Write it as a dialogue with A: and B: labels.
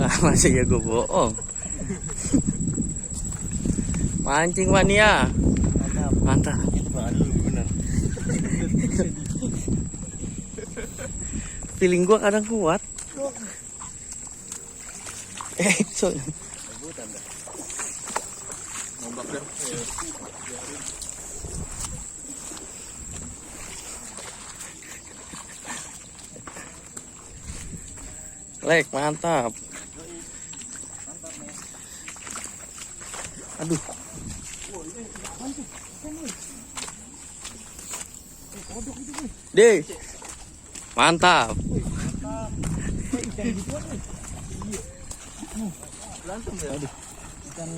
A: Masa ya gue bohong. Mancing mania. Mantap.
B: Itu baru benar.
A: Feeling gue kadang kuat. So.
B: Ngombak dah.
A: Lek, mantap. Aduh. Deh. Mantap.
B: Berantem ya? Aduh. Ikan